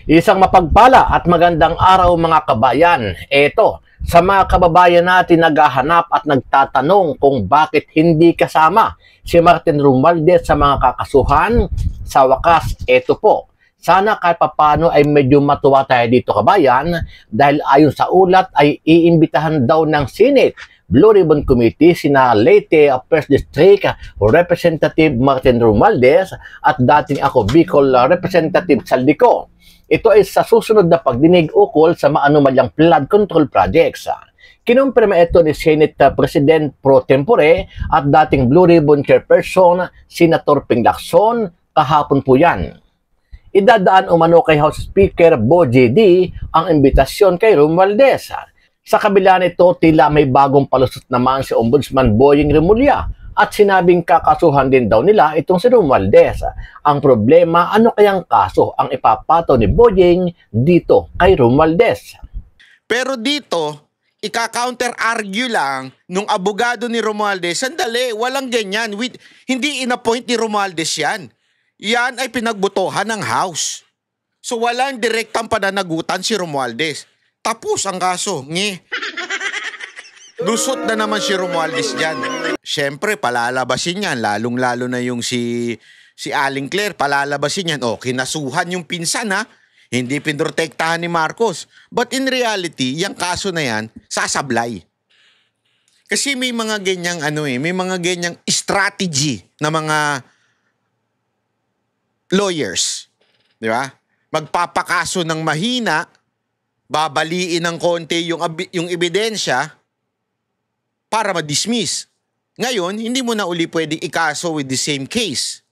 Isang mapagpala at magandang araw mga kabayan. Eto, sa mga kababayan natin naghahanap at nagtatanong kung bakit hindi kasama si Martin Romualdez sa mga kakasuhan, sa wakas, eto po. Sana kahit papano ay medyo matuwa tayo dito kabayan dahil ayon sa ulat ay iimbitahan daw ng Senate Blue Ribbon Committee sina Leyte 1st District Representative Martin Romualdez at dating ako Bicol Representative Saldico. Ito ay sa susunod na pagdinig ukol sa maanumalyang flood control projects. Kinumpirma ito ni Senate President Pro Tempore at dating Blue Ribbon Chairperson Senator Ping Lacson kahapon po yan. Idadaan umano kay House Speaker Bo JD ang imbitasyon kay Romualdez. Sa kabila nito, tila may bagong palusot naman si Ombudsman Boying Remulla at sinabing kakasuhan din daw nila itong si Romualdez. Ang problema, ano kayang kaso ang ipapato ni Boying dito kay Romualdez? Pero dito, ika-counter-argue lang nung abogado ni Romualdez, sandali, walang ganyan. Hindi in-appoint ni Romualdez yan. Yan ay pinagbutohan ng House. So walang direktang pananagutan si Romualdez. Tapos ang kaso, lusot na naman si Romualdez dyan. Siyempre, palalabasin yan. Lalong-lalo na yung si Aling Claire, palalabasin yan. O, kinasuhan yung pinsan ha. Hindi pinrotektahan ni Marcos. But in reality, yung kaso na yan, sasablay. Kasi may mga ganyang may mga ganyang strategy na mga lawyers. Di ba? Magpapakaso ng mahina, babaliin ng konti yung ebidensya para ma-dismiss. Ngayon, hindi mo na uli pwedeng ikaso with the same case.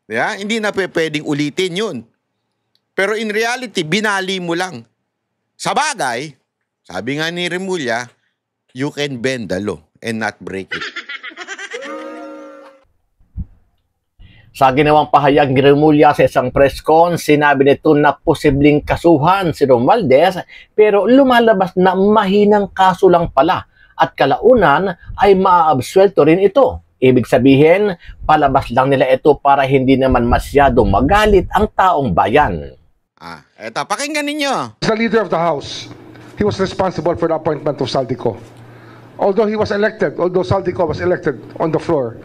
Yeah? Hindi na pwedeng ulitin yun. Pero in reality, binali mo lang. Sa bagay, sabi nga ni Remulla, you can bend the law and not break it. Sa ginawang pahayag ni Remulla sa isang press con, sinabi nito na posibleng kasuhan si Romualdez pero lumalabas na mahinang kaso lang pala at kalaunan ay maaabsuelto rin ito. Ibig sabihin, palabas lang nila ito para hindi naman masyadong magalit ang taong bayan. Eto, pakinggan ninyo. As the leader of the House, he was responsible for the appointment of Saldico. Although Saldico was elected on the floor.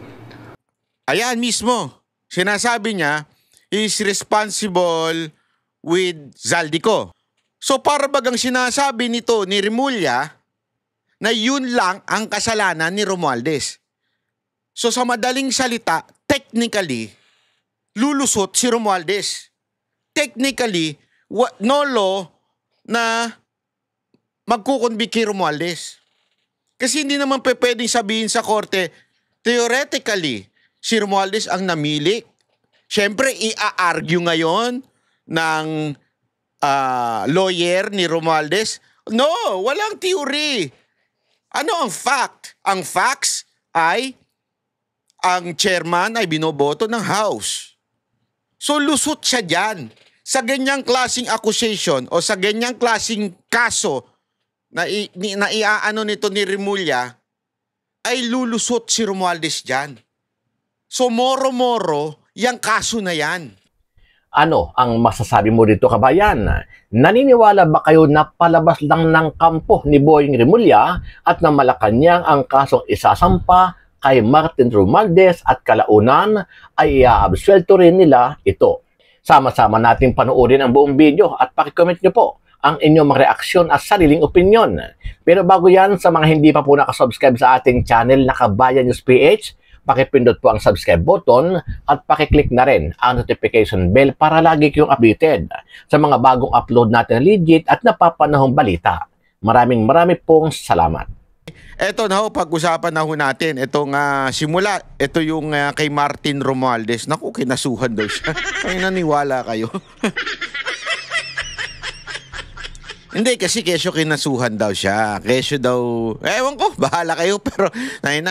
Ayan mismo. Sinasabi niya, he is responsible with Zaldico. So para bagang sinasabi nito ni Remulla na yun lang ang kasalanan ni Romualdez. So sa madaling salita, technically, lulusot si Romualdez. Technically, no law na magkukonvict kay Romualdez. Kasi hindi naman pwedeng sabihin sa korte, theoretically, si Romualdez ang namili. Siyempre, i-argue ngayon ng lawyer ni Romualdez. No, walang theory. Ano ang fact? Ang facts ay ang chairman ay binoboto ng House. So lusot siya dyan. Sa ganyang klaseng accusation o sa ganyang klaseng kaso na iaano nito ni Remulla, ay lulusot si Romualdez dyan. So moro-moro, yung kaso na yan. Ano ang masasabi mo dito kabayan? Naniniwala ba kayo na palabas lang ng kampo ni Boying Remulla at na Malacanang ang kasong isasampa kay Martin Romualdez at kalaunan ay iaabsuelto rin nila ito? Sama-sama nating panoorin ang buong video at pakicomment nyo po ang inyong mga reaksyon at sariling opinyon. Pero bago yan, sa mga hindi pa po nakasubscribe sa ating channel na Kabayan News PH, pakipindot po ang subscribe button at pakiclick na rin ang notification bell para lagi kayong updated sa mga bagong upload natin legit at napapanahong balita. Maraming pong salamat. Eto na ho, pag-usapan na ho natin. Itong simula, ito yung kay Martin Romualdez. Naku, kinasuhan daw siya. Ay, naniwala kayo. Hindi, kasi kesyo kinasuhan daw siya. Kesyo daw, ewan ko, bahala kayo. Pero,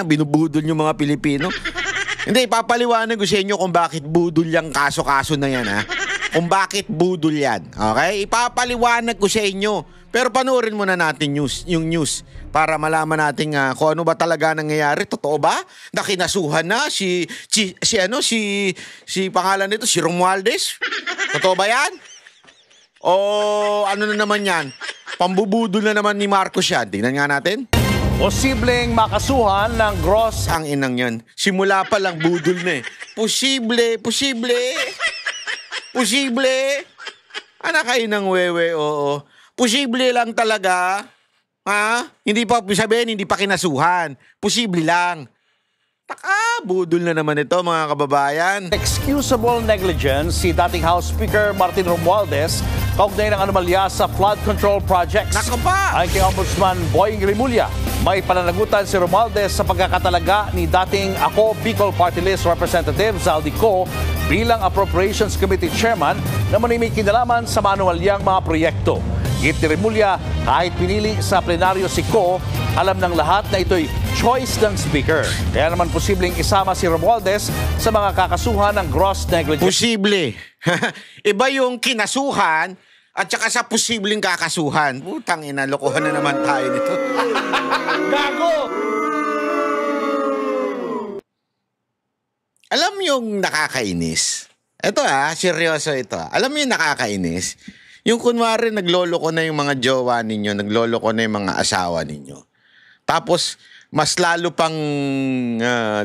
binubudol yung mga Pilipino. Hindi, papaliwanag ko sa inyo kung bakit budol yung kaso-kaso na yan, ha? Kung bakit budol yan. Okay? Ipapaliwanag ko sa inyo. Pero panoorin muna natin yung news para malaman natin kung ano ba talaga nangyayari. Totoo ba? Na kinasuhan na si pangalan nito, si Romualdez? Totoo ba yan? O ano na naman yan? Pambubudol na naman ni Marcos yan. Tingnan nga natin. Posibleng makasuhan ng gross Ang inang yan. Simula pa lang budol na eh. Posible. Anak kayo ng wewe, oo. Posible lang talaga. Ha? Hindi pa sabihin, hindi pa kinasuhan. Posible lang. Budol na naman ito, mga kababayan. excusable negligence si dating House Speaker Martin Romualdez kaugnay ng anomalya sa flood control projects. Nako pa! Ayon kay Ombudsman Boying Rimulya, may pananagutan si Romualdez sa pagkakatalaga ni dating Ako Bicol Party List Representative Zaldi Co bilang Appropriations Committee Chairman na may kinalaman sa manuwalyang mga proyekto. Git ni Rimulya, kahit pinili sa plenaryo si Co, alam ng lahat na ito'y choice ng Speaker. Kaya naman posibleng isama si Romualdez sa mga kakasuhan ng gross negligence. Posible. Iba yung kinasuhan at saka sa posibleng kakasuhan. Putang ina, lokohan na naman tayo nito. Gago! Alam yung nakakainis? Ito seryoso ito. Alam mo yung nakakainis? Yung kunwari nagloloko na yung mga jowa ninyo, nagloloko na yung mga asawa ninyo. Tapos, mas lalo pang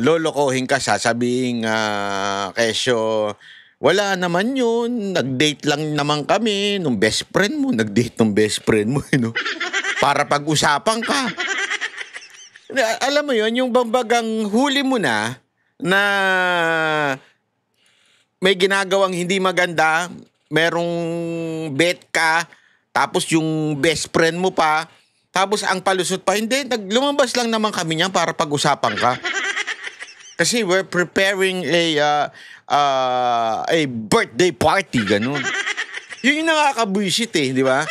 lolokohin ka, sasabihin, kesyo, wala naman yun, nag-date lang naman kami nung best friend mo, nag-date nung best friend mo, para pag-usapan ka. Alam mo yun, yung bambagang huli mo na may ginagawang hindi maganda, merong bet ka, tapos yung best friend mo pa, tapos ang palusot pa, hindi, lumabas lang naman kami niyan para pag-usapan ka. Kasi we're preparing a birthday party, ganun. Yun yung nakakabuisit di ba?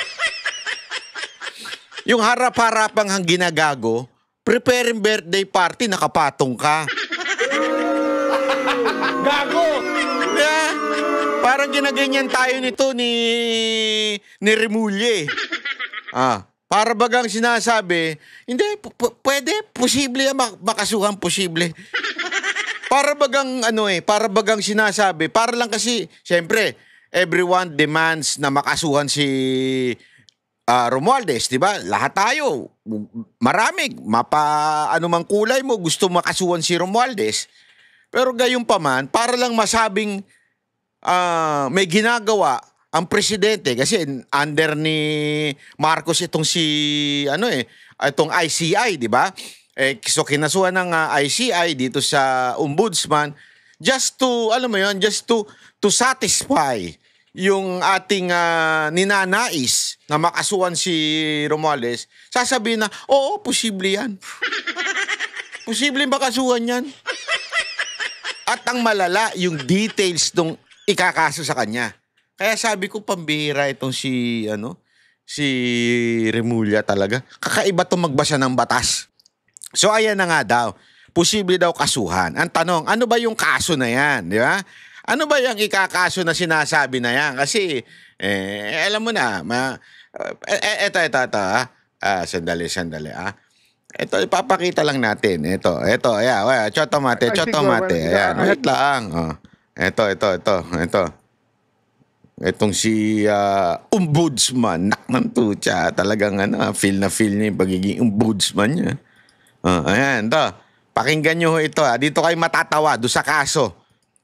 Yung harap-harapang hang ginagago, preparing birthday party, nakapatong ka. Gago! Yeah. Parang ginaganyan tayo nito ni Rimulye. Para bagang sinasabi, hindi, pwede, posible makasuhan, posible. Para bagang sinasabi, para lang kasi, siyempre, everyone demands na makasuhan si Romualdez, di ba? Lahat tayo, marami, anumang kulay mo, gusto makasuhan si Romualdez. Pero gayon pa man, para lang masabing may ginagawa ang presidente kasi under ni Marcos itong itong ICI, di ba? So kinasuhan ng ICI dito sa ombudsman just to satisfy yung ating ninanais na makasuhan si Romualdez. Sasabihin na, oo, posible yan. Posible makasuhan yan. At ang malala, yung details nung ikakaso sa kanya. Kaya sabi ko, pambihira itong si Rimulya talaga. Kakaiba itong magbasa ng batas. So, ayan na nga daw. Posible daw kasuhan. Ang tanong, ano ba yung kaso na yan? Di ba? Ano ba yung ikakaso na sinasabi na yan? Kasi, alam mo na, eto, sandali. Ito, ipapakita lang natin. Ito, ayan, chotomate. Ayan, wait lang. Ito. Itong si ombudsman, nakman tutya. Talagang feel niya yung pagiging ombudsman niya. Ayan, ito. Pakinggan nyo ito. Dito kayo matatawa doon sa kaso.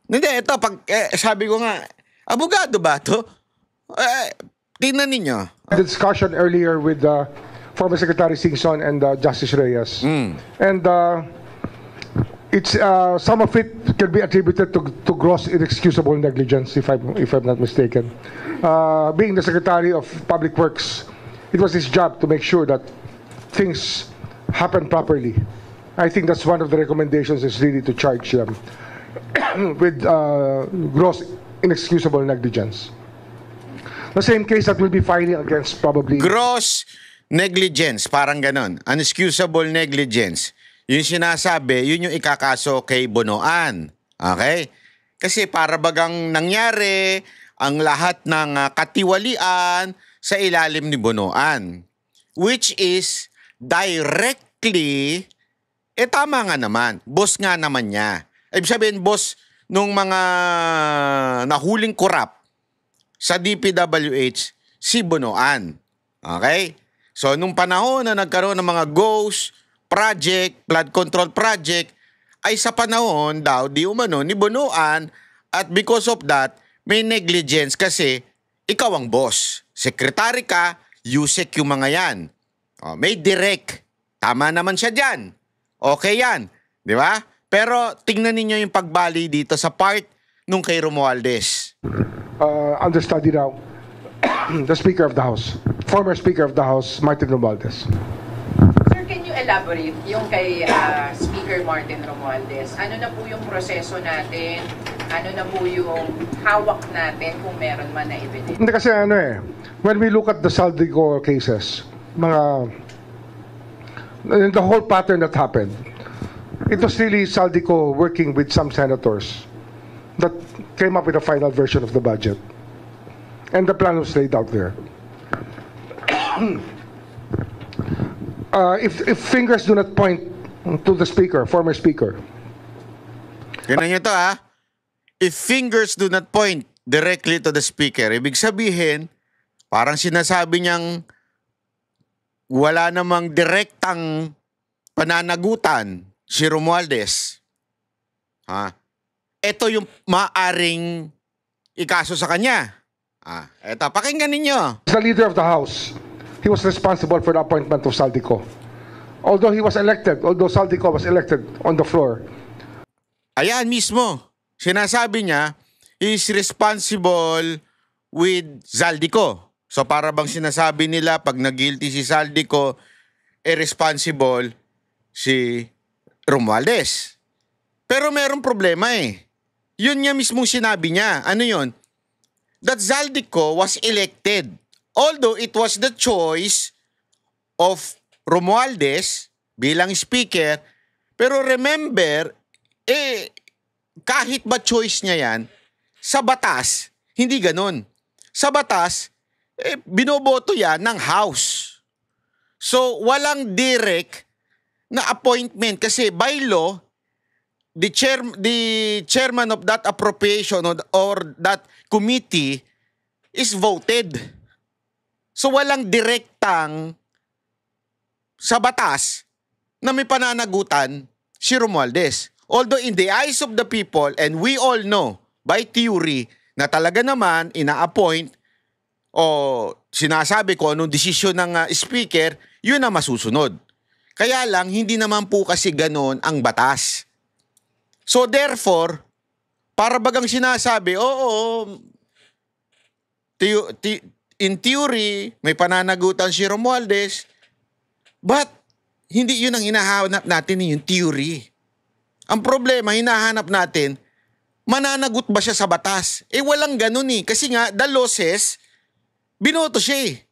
Hindi, ito, sabi ko nga, abogado ba ito? Tingnan ninyo. The discussion earlier with former Secretary Singson and Justice Reyes. And it's some of it can be attributed to gross inexcusable negligence, if I'm not mistaken. Being the Secretary of Public Works, it was his job to make sure that things happen properly. I think that's one of the recommendations is really to charge them with gross inexcusable negligence. The same case that will be filing against probably Gross negligence, parang ganon. Unexcusable negligence. Yung sinasabi, yun yung ikakaso kay Bonoan. Okay? Kasi para bagang nangyari ang lahat ng katiwalian sa ilalim ni Bonoan. Which is directly, tama nga naman. Boss nga naman niya. Ibig sabihin, boss nung mga nahuling korap sa DPWH, si Bonoan. Okay? So, nung panahon na nagkaroon ng mga ghost project, flood control project, ay sa panahon daw, di umano, ni Bonoan, at because of that, may negligence kasi ikaw ang boss. Sekretary ka, USEC yung mga yan. May direct. Tama naman siya dyan. Okay yan. Di ba? Pero tingnan ninyo yung pagbali dito sa part nung kay Romualdez. Understudy now, the Speaker of the House, former Speaker of the House, Martin Romualdez. Sir, can you elaborate yung kay Speaker Martin Romualdez? Ano na po yung proseso natin? Ano na po yung hawak natin kung meron man na evidence? Hindi kasi when we look at the Saldico cases, the whole pattern that happened, it was really Saldico working with some senators that came up with a final version of the budget. And the plan was laid out there. If fingers do not point to the speaker, former speaker. Ganun nyo to If fingers do not point directly to the speaker, ibig sabihin, parang sinasabi niyang wala namang direktang pananagutan si Romualdez. Ito yung maaring ikaso sa kanya. Eto, pakinggan ninyo. As the leader of the House, he was responsible for the appointment of Saldico. Although Saldico was elected on the floor. Ayan mismo. Sinasabi niya, he is responsible with Zaldico. So para bang sinasabi nila, pag nag-guilty si Zaldico, responsible si Romualdez. Pero merong problema Yun niya mismong sinabi niya. Ano yun? That Zaldico was elected. Although it was the choice of Romualdez bilang speaker, pero remember, kahit ba choice niya yan, sa batas, hindi ganun. Sa batas, binoboto yan ng House. So, walang direct na appointment kasi by law, the chairman of that appropriation or that committee is voted. So walang direktang sa batas na may pananagutan si Romualdez. Although in the eyes of the people, and we all know by theory na talaga naman ina-appoint o sinasabi ko anong desisyon ng speaker, yun ang masusunod. Kaya lang, hindi naman po kasi ganon ang batas. So therefore, para bagang sinasabi, in theory, may pananagutan si Romualdez, but hindi yun ang hinahanap natin yung theory. Ang problema, hinahanap natin, mananagot ba siya sa batas? Walang ganun kasi nga, the law says, binoto siya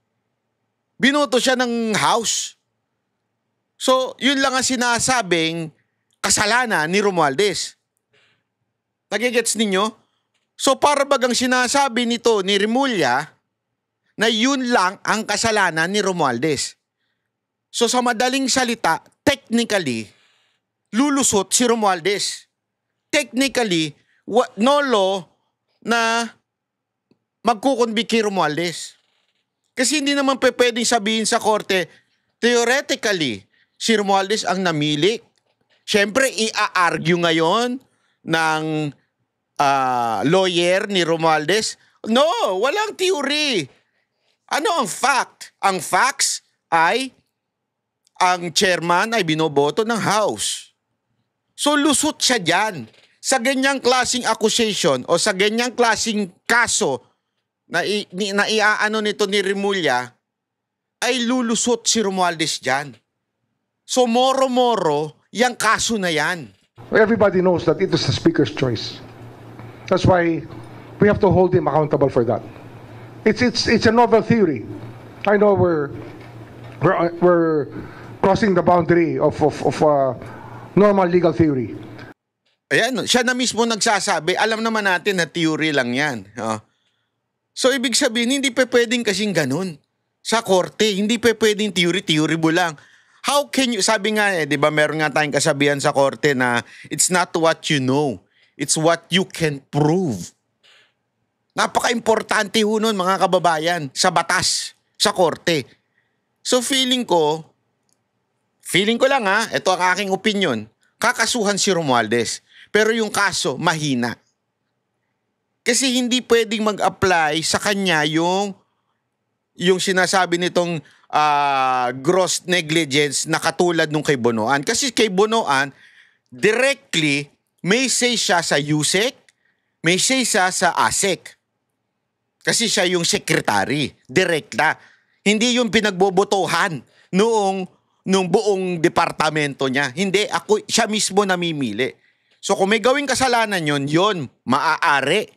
Binoto siya ng House. So, yun lang ang sinasabing kasalanan ni Romualdez. Nagigets ninyo? So, para bagang sinasabi nito ni Remulla na yun lang ang kasalanan ni Romualdez. So, sa madaling salita, technically, lulusot si Romualdez. Technically, no law na magkukonvict kay Romualdez. Kasi hindi naman pwedeng sabihin sa korte, theoretically, si Romualdez ang namili. Siyempre, i-argue ngayon ng lawyer ni Romualdez. No, walang theory. Ano ang fact? Ang facts ay ang chairman ay binoboto ng House. So lusot siya dyan. Sa ganyang klaseng accusation o sa ganyang klaseng kaso na iaano nito ni Remulla, ay lulusot si Romualdez dyan. So moro-moro, yung kaso na yan. Everybody knows that it is the Speaker's choice. That's why we have to hold him accountable for that. It's a novel theory. I know we're crossing the boundary of normal legal theory. Ayan, siya na mismo nagsasabi, alam naman natin na theory lang yan. So ibig sabihin, hindi pa pwedeng kasing ganun. Sa korte, hindi pa pwedeng theory mo lang. How can you, sabi nga di ba meron nga tayong kasabihan sa korte na it's not what you know, it's what you can prove. Napaka-importante ho nun, mga kababayan, sa batas, sa korte. So feeling ko lang ito ang aking opinion, kakasuhan si Romualdez. Pero yung kaso, mahina. Kasi hindi pwedeng mag-apply sa kanya yung sinasabi nitong gross negligence na katulad nung kay Bonoan. Kasi kay Bonoan, directly, may say siya sa USEC, may say siya sa ASEC. Kasi siya yung secretary, direkta. Hindi yung pinagbobotohan nung buong departamento niya. Hindi, siya mismo namimili. So kung may gawing kasalanan yon maaari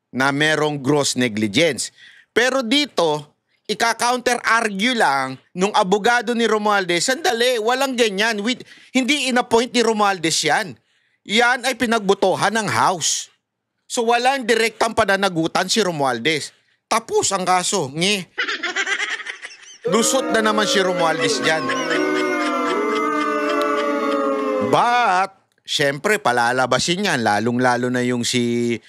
na merong gross negligence. Pero dito, ika-counter-argue lang nung abogado ni Romualdez, sandali, walang ganyan. Hindi in-appoint ni Romualdez yan. Yan ay pinagbotohan ng House. So walang direktang pananagutan si Romualdez. Tapos ang kaso. Lusot na naman si Romualdez dyan. But, syempre, palalabasin yan. Lalong-lalo na yung si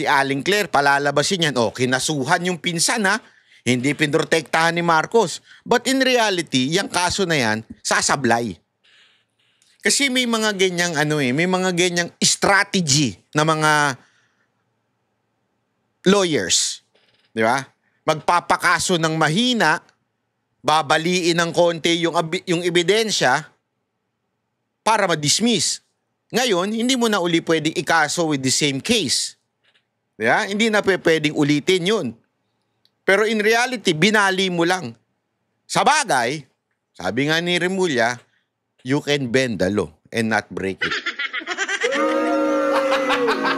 Aling Claire, palalabasin yan. Kinasuhan yung pinsan ha. Hindi pinrotektahan ni Marcos. But in reality, yung kaso na yan, sasablay. Kasi may mga ganyang may mga ganyang strategy na mga lawyers. Di ba? Magpapakaso ng mahina, babaliin ng konti yung ebidensya para ma-dismiss. Ngayon, hindi mo na uli pwedeng ikaso with the same case. Diba? Hindi na pwedeng ulitin yun. Pero in reality, binali mo lang. Sa bagay, sabi nga ni Remulla, you can bend the law and not break it.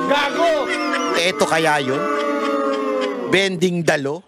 Gago! Eto kaya yun? Bending the law?